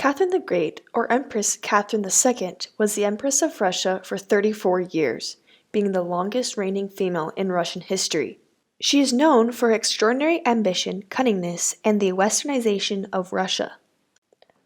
Catherine the Great, or Empress Catherine II, was the Empress of Russia for 34 years, being the longest reigning female in Russian history. She is known for her extraordinary ambition, cunningness, and the westernization of Russia.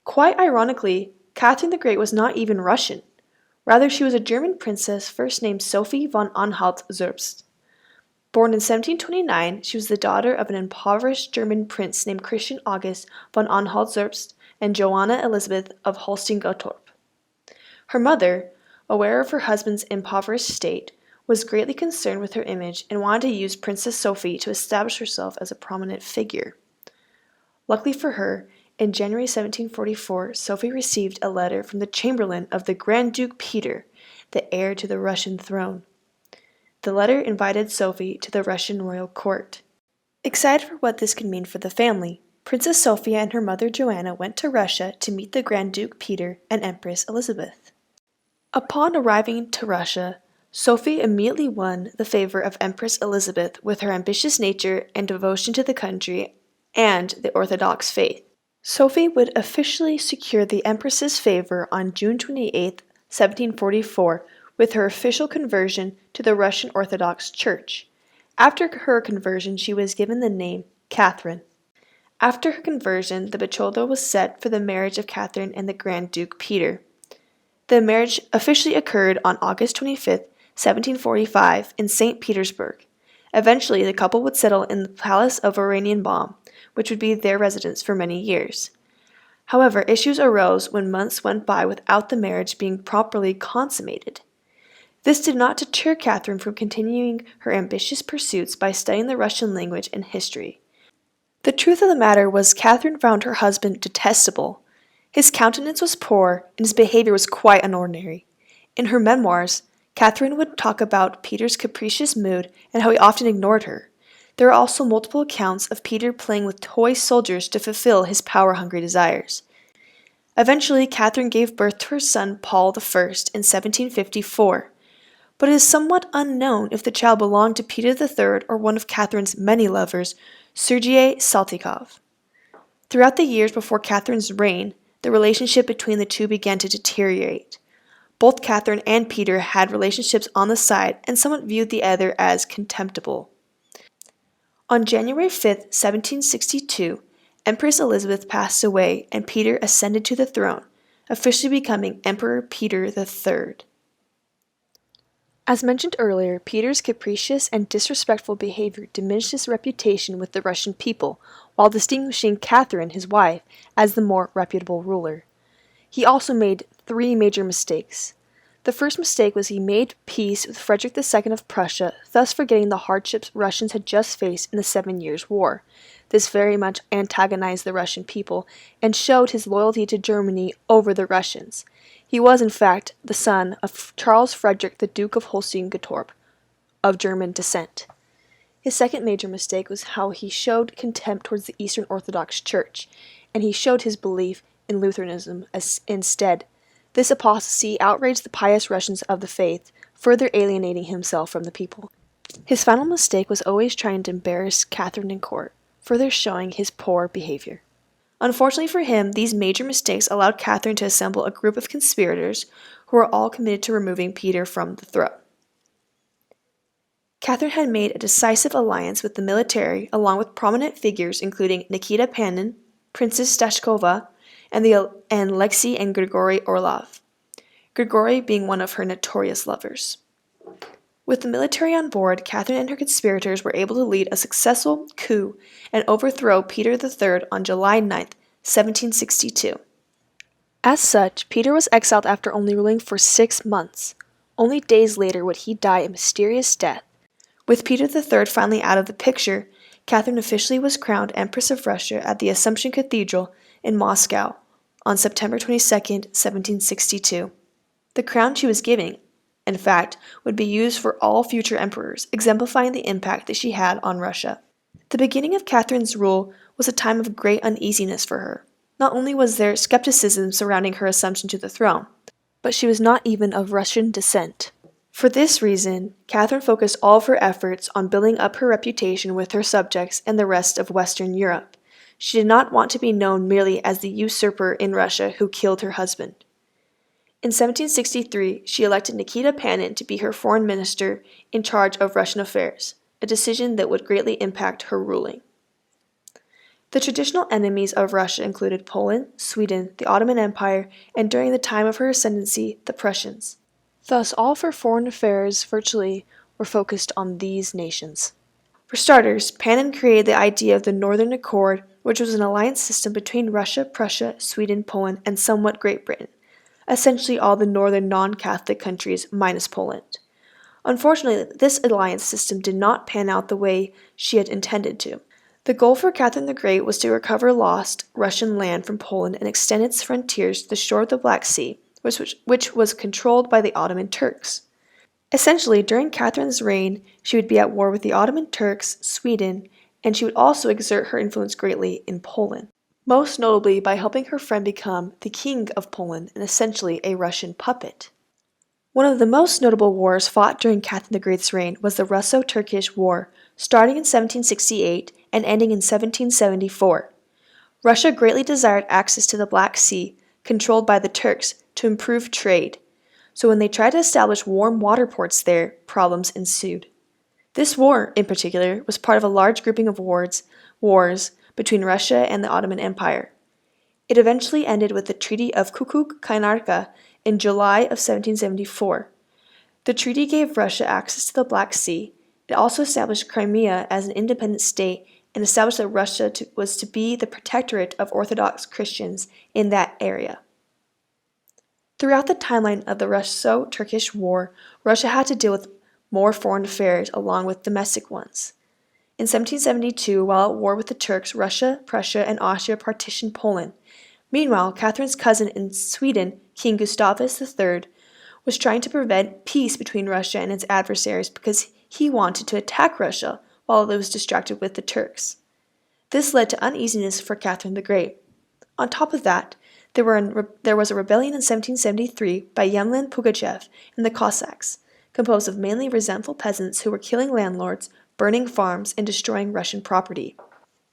Quite ironically, Catherine the Great was not even Russian. Rather, she was a German princess first named Sophie von Anhalt-Zerbst. Born in 1729, she was the daughter of an impoverished German prince named Christian August von Anhalt-Zerbst and Johanna Elizabeth of Holstein-Gottorp. Her mother, aware of her husband's impoverished state, was greatly concerned with her image and wanted to use Princess Sophie to establish herself as a prominent figure. Luckily for her, in January 1744, Sophie received a letter from the Chamberlain of the Grand Duke Peter, the heir to the Russian throne. The letter invited Sophie to the Russian royal court. Excited for what this could mean for the family, Princess Sophia and her mother Joanna went to Russia to meet the Grand Duke Peter and Empress Elizabeth. Upon arriving to Russia, Sophie immediately won the favor of Empress Elizabeth with her ambitious nature and devotion to the country and the Orthodox faith. Sophie would officially secure the Empress's favor on June 28, 1744, with her official conversion to the Russian Orthodox Church. After her conversion, she was given the name Catherine. After her conversion, the betrothal was set for the marriage of Catherine and the Grand Duke Peter. The marriage officially occurred on August 25, 1745, in St. Petersburg. Eventually, the couple would settle in the Palace of Oranienbaum, which would be their residence for many years. However, issues arose when months went by without the marriage being properly consummated. This did not deter Catherine from continuing her ambitious pursuits by studying the Russian language and history. The truth of the matter was Catherine found her husband detestable. His countenance was poor, and his behavior was quite unordinary. In her memoirs, Catherine would talk about Peter's capricious mood and how he often ignored her. There are also multiple accounts of Peter playing with toy soldiers to fulfill his power-hungry desires. Eventually, Catherine gave birth to her son Paul I in 1754, but it is somewhat unknown if the child belonged to Peter III or one of Catherine's many lovers, Sergei Saltykov. Throughout the years before Catherine's reign, the relationship between the two began to deteriorate. Both Catherine and Peter had relationships on the side and somewhat viewed the other as contemptible. On January 5, 1762, Empress Elizabeth passed away and Peter ascended to the throne, officially becoming Emperor Peter III. As mentioned earlier, Peter's capricious and disrespectful behavior diminished his reputation with the Russian people, while distinguishing Catherine, his wife, as the more reputable ruler. He also made 3 major mistakes. The first mistake was he made peace with Frederick II of Prussia, thus forgetting the hardships Russians had just faced in the 7 Years' War. This very much antagonized the Russian people and showed his loyalty to Germany over the Russians. He was, in fact, the son of Charles Frederick, the Duke of Holstein-Gottorp, of German descent. His second major mistake was how he showed contempt towards the Eastern Orthodox Church, and he showed his belief in Lutheranism instead. This apostasy outraged the pious Russians of the faith, further alienating himself from the people. His final mistake was always trying to embarrass Catherine in court, further showing his poor behavior. Unfortunately for him, these major mistakes allowed Catherine to assemble a group of conspirators who were all committed to removing Peter from the throne. Catherine had made a decisive alliance with the military along with prominent figures including Nikita Panin, Princess Stashkova, and Alexei and Grigory Orlov, Grigory being one of her notorious lovers. With the military on board, Catherine and her conspirators were able to lead a successful coup and overthrow Peter III on July 9, 1762. As such, Peter was exiled after only ruling for 6 months. Only days later would he die a mysterious death. With Peter III finally out of the picture, Catherine officially was crowned Empress of Russia at the Assumption Cathedral in Moscow on September 22, 1762. The crown she was giving, in fact, would be used for all future emperors, exemplifying the impact that she had on Russia. The beginning of Catherine's rule was a time of great uneasiness for her. Not only was there skepticism surrounding her assumption to the throne, but she was not even of Russian descent. For this reason, Catherine focused all of her efforts on building up her reputation with her subjects and the rest of Western Europe. She did not want to be known merely as the usurper in Russia who killed her husband. In 1763, she elected Nikita Panin to be her foreign minister in charge of Russian affairs, a decision that would greatly impact her ruling. The traditional enemies of Russia included Poland, Sweden, the Ottoman Empire, and during the time of her ascendancy, the Prussians. Thus, all of her foreign affairs virtually were focused on these nations. For starters, Panin created the idea of the Northern Accord, which was an alliance system between Russia, Prussia, Sweden, Poland, and somewhat Great Britain, essentially all the northern non-Catholic countries minus Poland. Unfortunately, this alliance system did not pan out the way she had intended to. The goal for Catherine the Great was to recover lost Russian land from Poland and extend its frontiers to the shore of the Black Sea, which was controlled by the Ottoman Turks. Essentially, during Catherine's reign, she would be at war with the Ottoman Turks, Sweden, and she would also exert her influence greatly in Poland, most notably by helping her friend become the King of Poland and essentially a Russian puppet. One of the most notable wars fought during Catherine the Great's reign was the Russo-Turkish War, starting in 1768 and ending in 1774. Russia greatly desired access to the Black Sea, controlled by the Turks, to improve trade. So when they tried to establish warm water ports there, problems ensued. This war, in particular, was part of a large grouping of wars between Russia and the Ottoman Empire. It eventually ended with the Treaty of Kukuk-Kainarka in July of 1774. The treaty gave Russia access to the Black Sea. It also established Crimea as an independent state and established that Russia was to be the protectorate of Orthodox Christians in that area. Throughout the timeline of the Russo-Turkish War, Russia had to deal with more foreign affairs along with domestic ones. In 1772, while at war with the Turks, Russia, Prussia, and Austria partitioned Poland. Meanwhile, Catherine's cousin in Sweden, King Gustavus III, was trying to prevent peace between Russia and its adversaries because he wanted to attack Russia while it was distracted with the Turks. This led to uneasiness for Catherine the Great. On top of that, there was a rebellion in 1773 by Yemlin Pugachev and the Cossacks, composed of mainly resentful peasants who were killing landlords, burning farms, and destroying Russian property.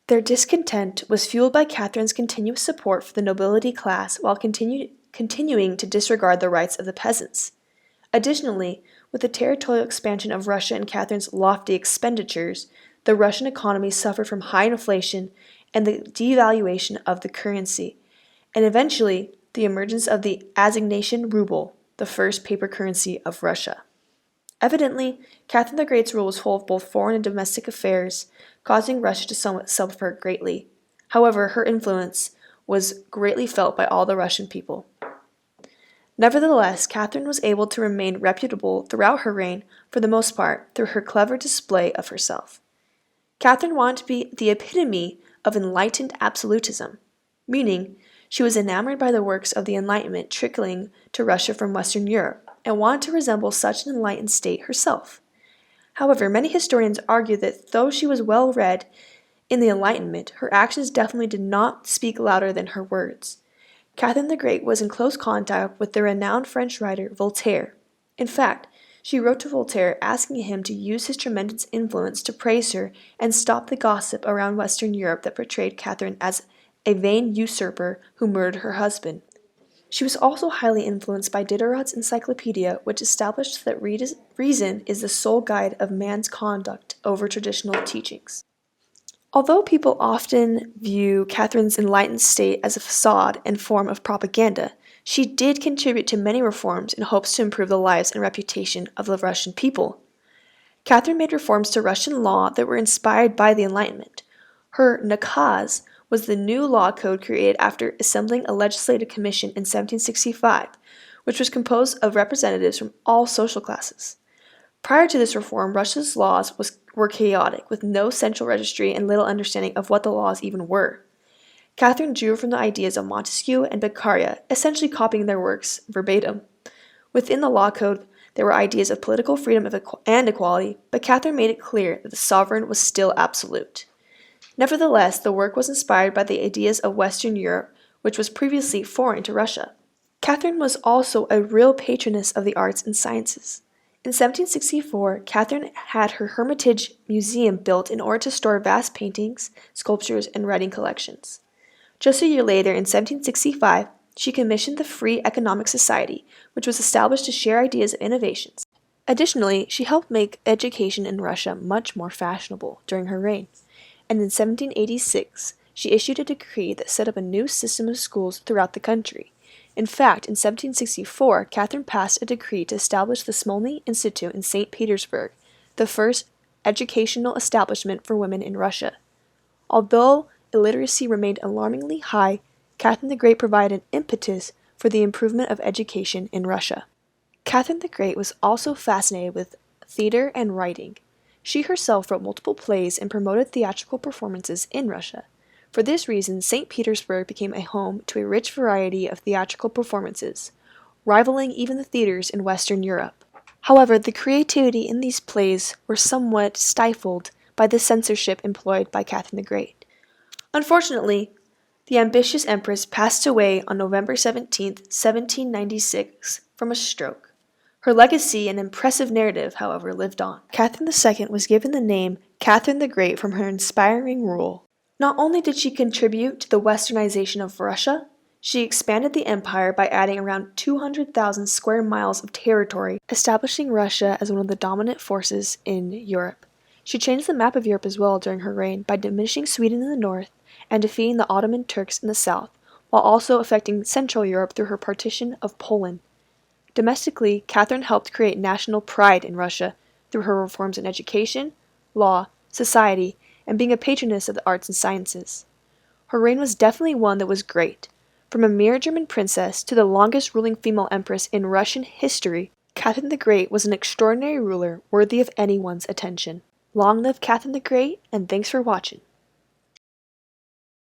Their discontent was fueled by Catherine's continuous support for the nobility class while continuing to disregard the rights of the peasants. Additionally, with the territorial expansion of Russia and Catherine's lofty expenditures, the Russian economy suffered from high inflation and the devaluation of the currency, and eventually the emergence of the assignation ruble, the first paper currency of Russia. Evidently, Catherine the Great's rule was full of both foreign and domestic affairs, causing Russia to somewhat suffer greatly. However, her influence was greatly felt by all the Russian people. Nevertheless, Catherine was able to remain reputable throughout her reign, for the most part, through her clever display of herself. Catherine wanted to be the epitome of enlightened absolutism, meaning she was enamored by the works of the Enlightenment trickling to Russia from Western Europe, and wanted to resemble such an enlightened state herself. However, many historians argue that though she was well read in the Enlightenment, her actions definitely did not speak louder than her words. Catherine the Great was in close contact with the renowned French writer Voltaire. In fact, she wrote to Voltaire asking him to use his tremendous influence to praise her and stop the gossip around Western Europe that portrayed Catherine as a vain usurper who murdered her husband. She was also highly influenced by Diderot's encyclopedia, which established that reason is the sole guide of man's conduct over traditional teachings. Although people often view Catherine's enlightened state as a facade and form of propaganda, she did contribute to many reforms in hopes to improve the lives and reputation of the Russian people. Catherine made reforms to Russian law that were inspired by the Enlightenment. Her nakaz was the new law code created after assembling a legislative commission in 1765, which was composed of representatives from all social classes. Prior to this reform, Russia's laws were chaotic, with no central registry and little understanding of what the laws even were. Catherine drew from the ideas of Montesquieu and Beccaria, essentially copying their works verbatim. Within the law code, there were ideas of political freedom and equality, but Catherine made it clear that the sovereign was still absolute. Nevertheless, the work was inspired by the ideas of Western Europe, which was previously foreign to Russia. Catherine was also a real patroness of the arts and sciences. In 1764, Catherine had her Hermitage Museum built in order to store vast paintings, sculptures, and writing collections. Just a year later, in 1765, she commissioned the Free Economic Society, which was established to share ideas and innovations. Additionally, she helped make education in Russia much more fashionable during her reign, and in 1786, she issued a decree that set up a new system of schools throughout the country. In fact, in 1764, Catherine passed a decree to establish the Smolny Institute in St. Petersburg, the first educational establishment for women in Russia. Although illiteracy remained alarmingly high, Catherine the Great provided an impetus for the improvement of education in Russia. Catherine the Great was also fascinated with theater and writing. She herself wrote multiple plays and promoted theatrical performances in Russia. For this reason, St. Petersburg became a home to a rich variety of theatrical performances, rivaling even the theaters in Western Europe. However, the creativity in these plays were somewhat stifled by the censorship employed by Catherine the Great. Unfortunately, the ambitious empress passed away on November 17, 1796, from a stroke. Her legacy and impressive narrative, however, lived on. Catherine II was given the name Catherine the Great from her inspiring rule. Not only did she contribute to the westernization of Russia, she expanded the empire by adding around 200,000 square miles of territory, establishing Russia as one of the dominant forces in Europe. She changed the map of Europe as well during her reign by diminishing Sweden in the north and defeating the Ottoman Turks in the south, while also affecting Central Europe through her partition of Poland. Domestically, Catherine helped create national pride in Russia through her reforms in education, law, society, and being a patroness of the arts and sciences. Her reign was definitely one that was great. From a mere German princess to the longest ruling female empress in Russian history, Catherine the Great was an extraordinary ruler worthy of anyone's attention. Long live Catherine the Great, and thanks for watching.